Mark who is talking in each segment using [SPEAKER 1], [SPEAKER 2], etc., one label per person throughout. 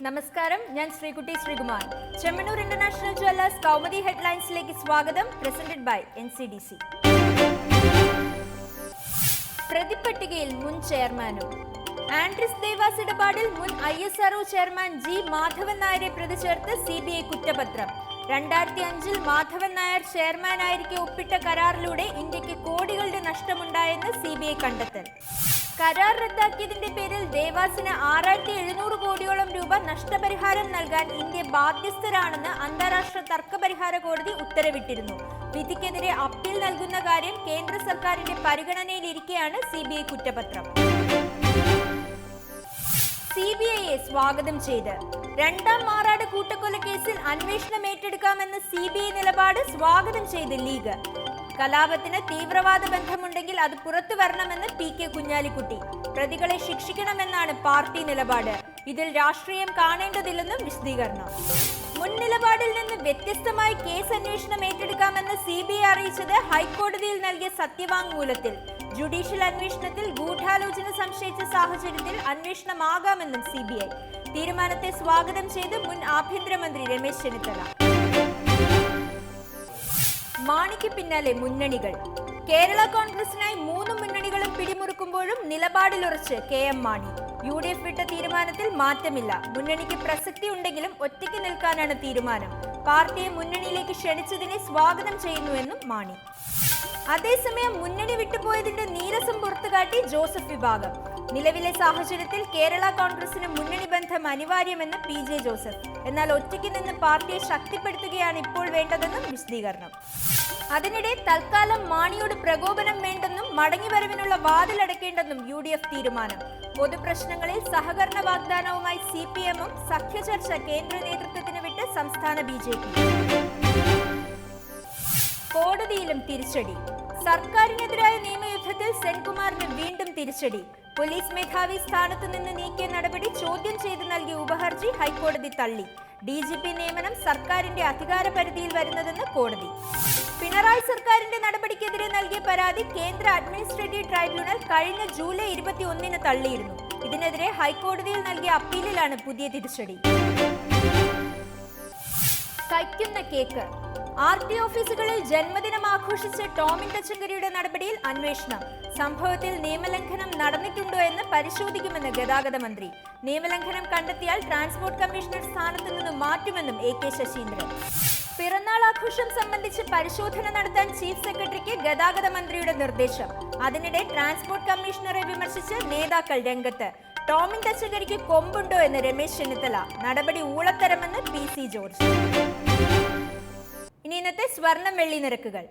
[SPEAKER 1] നമസ്കാരം, ഞാൻ Sreekutty Sreekumar. Chemmanur international jewellers Kaumudi ഹെഡ്ലൈൻസിലേക്ക് സ്വാഗതം. Presented by NCDC. പ്രതിപട്ടികയിൽ മുൻ ചെയർമാനും ആൻഡ്രിസ് ദേവാസ് ഇടപാടിൽ മുൻ ISRO ചെയർമാൻ G. മാധവൻ നായരെ പ്രതി ചേർത്ത് CBI കുറ്റപത്രം. 2005-ൽ മാധവൻ നായർ ചെയർമാനായിരിക്കെ ഒപ്പിട്ട കരാറിലൂടെ ഇന്ത്യക്ക് കോടികളുടെ നഷ്ടമുണ്ടായെന്ന് CBI കണ്ടെത്തൽ. കരാർ റദ്ദാക്കിയതിന്റെ പേരിൽ ദേവാസിന് 6700 കോടിയോളം രൂപ നഷ്ടപരിഹാരം നൽകാൻ ഇന്ത്യ ബാധ്യസ്ഥരാണെന്ന് അന്താരാഷ്ട്ര തർക്കപരിഹാര കോടതി ഉത്തരവിട്ടിരുന്നു. വിധിക്കെതിരെ അപ്പീൽ നൽകുന്ന കാര്യം കേന്ദ്ര സർക്കാരിന്റെ പരിഗണനയിലിരിക്കെയാണ് CBI കുറ്റപത്രം. CBIയെ സ്വാഗതം ചെയ്ത് രണ്ടാം മാറാട് കൂട്ടക്കൊല കേസിൽ അന്വേഷണം ഏറ്റെടുക്കാമെന്ന CBI നിലപാട് സ്വാഗതം ചെയ്ത് ലീഗ്. കലാപത്തിന് തീവ്രവാദ ബന്ധമുണ്ടെങ്കിൽ അത് പുറത്തു വരണമെന്ന് PK കുഞ്ഞാലിക്കുട്ടി. പ്രതികളെ ശിക്ഷിക്കണമെന്നാണ് പാർട്ടി നിലപാട്. ഇതിൽ രാഷ്ട്രീയം കാണേണ്ടതില്ലെന്നും വിശദീകരണം. മുൻ നിലപാടിൽ നിന്ന് വ്യത്യസ്തമായി കേസ് അന്വേഷണം ഏറ്റെടുക്കാമെന്ന് CBI അറിയിച്ചത് ഹൈക്കോടതിയിൽ നൽകിയ സത്യവാങ്മൂലത്തിൽ. ജുഡീഷ്യൽ അന്വേഷണത്തിൽ ഗൂഢാലോചന സംശയിച്ച സാഹചര്യത്തിൽ അന്വേഷണമാകാമെന്നും CBI. തീരുമാനത്തെ സ്വാഗതം ചെയ്ത് മുൻ ആഭ്യന്തരമന്ത്രി രമേശ് ചെന്നിത്തല. മാണിക്ക് പിന്നാലെ മുന്നണികൾ. കേരള കോൺഗ്രസിനായി 3 മുന്നണികളും പിടിമുറുക്കുമ്പോഴും നിലപാടിലുറച്ച് KM മാണി. UDF വിട്ട തീരുമാനത്തിൽ മാറ്റമില്ല. മുന്നണിക്ക് പ്രസക്തി ഉണ്ടെങ്കിലും ഒറ്റയ്ക്ക് നിൽക്കാനാണ് തീരുമാനം. പാർട്ടിയെ മുന്നണിയിലേക്ക് ക്ഷണിച്ചതിനെ സ്വാഗതം ചെയ്യുന്നുവെന്നും മാണി. അതേസമയം മുന്നണി വിട്ടുപോയതിന്റെ നീരസം പുറത്തുകാട്ടി ജോസഫ് വിഭാഗം. നിലവിലെ സാഹചര്യത്തിൽ കേരള കോൺഗ്രസിന് മുന്നണി ബന്ധം അനിവാര്യമെന്ന് PJ ജോസഫ്. എന്നാൽ ഒറ്റയ്ക്ക് നിന്ന് പാർട്ടിയെ ശക്തിപ്പെടുത്തുകയാണ് ഇപ്പോൾ വേണ്ടതെന്നും വിശദീകരണം. അതിനിടെ തൽക്കാലം മാണിയോട് പ്രകോപനം വേണ്ടെന്നും മടങ്ങിവരവിനുള്ള വാതിലടയ്ക്കേണ്ടെന്നും UDF തീരുമാനം. പൊതുപ്രശ്നങ്ങളിൽ സഹകരണ വാഗ്ദാനവുമായി CPM-ഉം സഖ്യചർച്ച കേന്ദ്ര നേതൃത്വത്തിന് വിട്ട് സംസ്ഥാന BJP. കോടതിയിലും തിരിച്ചടി. സർക്കാരിനെതിരായ നിയമയുദ്ധത്തിൽ സെൻകുമാറിന് വീണ്ടും തിരിച്ചടി. പോലീസ് മേധാവി സ്ഥാനത്ത് നിന്ന് നീക്കിയ നടപടി ചോദ്യം ചെയ്ത് നൽകിയ ഉപഹർജി ഹൈക്കോടതി തള്ളി. DGP നിയമനം സർക്കാരിന്റെ അധികാര പരിധിയിൽ വരുന്നതെന്ന് കോടതി. പിണറായി സർക്കാരിന്റെ നടപടിക്കെതിരെ നൽകിയ പരാതി കേന്ദ്ര അഡ്മിനിസ്ട്രേറ്റീവ് ട്രൈബ്യൂണൽ കഴിഞ്ഞ ജൂലൈ 21-ന് തള്ളിയിരുന്നു. ഇതിനെതിരെ ഹൈക്കോടതിയിൽ നൽകിയ അപ്പീലിലാണ് പുതിയ തിരിച്ചടി. കഴിക്കുന്ന കേക്ക്. RT ഓഫീസുകളിൽ ജന്മദിനം ആഘോഷിച്ച ടോമിൻ തച്ചങ്കരിയുടെ നടപടിയിൽ അന്വേഷണം. സംഭവത്തിൽ നിയമലംഘനം നടന്നിട്ടുണ്ടോ എന്ന് പരിശോധിക്കുമെന്ന് ഗതാഗത മന്ത്രി. നിയമലംഘനം കണ്ടെത്തിയാൽ ട്രാൻസ്പോർട്ട് കമ്മീഷണർ സ്ഥാനത്ത് നിന്ന് മാറ്റുമെന്നും AK ശശീന്ദ്രൻ. പിറന്നാൾ ആഘോഷം സംബന്ധിച്ച് പരിശോധന നടത്താൻ ചീഫ് സെക്രട്ടറിക്ക് ഗതാഗത മന്ത്രിയുടെ നിർദ്ദേശം. അതിനിടെ ട്രാൻസ്പോർട്ട് കമ്മീഷണറെ വിമർശിച്ച് നേതാക്കൾ രംഗത്ത്. ടോമിൻ തച്ചങ്കരിക്ക് കൊമ്പുണ്ടോ എന്ന് രമേശ് ചെന്നിത്തല. നടപടി ഊളത്തരമെന്ന് PC ജോർജ്. ഇനി ഇന്നത്തെ സ്വർണം വെള്ളി നിരക്കുകൾ.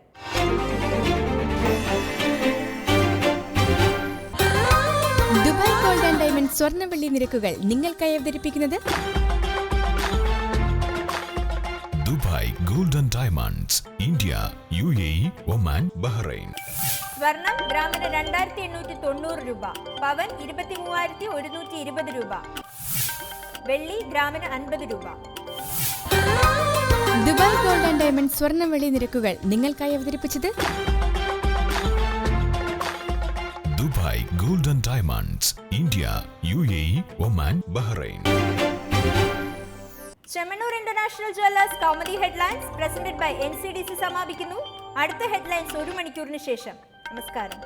[SPEAKER 2] ദുബായ് ഗോൾഡ് ആൻഡ് ഡയമണ്ട് സ്വർണ്ണ വെള്ളി നിരക്കുകൾ നിങ്ങൾക്കായി അവതരിപ്പിക്കുന്നത്
[SPEAKER 3] Dubai gold and diamonds, India, UAE, Oman, Bahrain.
[SPEAKER 1] സ്വർണം ഗ്രാമിന് 2890 രൂപ, പവൻ 23,120 രൂപ, വെള്ളി ഗ്രാമിന് 50 രൂപ.
[SPEAKER 2] ദുബായ് ഗോൾഡ് ആൻഡ് ഡയമണ്ട് സ്വർണ്ണ വെള്ളി നിരക്കുകൾ നിങ്ങൾക്കായി അവതരിപ്പിച്ചത്
[SPEAKER 3] Dubai gold and diamonds, India, UAE, Oman, Bahrain.
[SPEAKER 1] Chemmanur international jewellers Kaumudi headlines presented by NCDC സമാപിക്കുന്നു. അടുത്ത ഹെഡ്ലൈൻസ് 1 മണിക്കൂറിന് ശേഷം. നമസ്കാരം.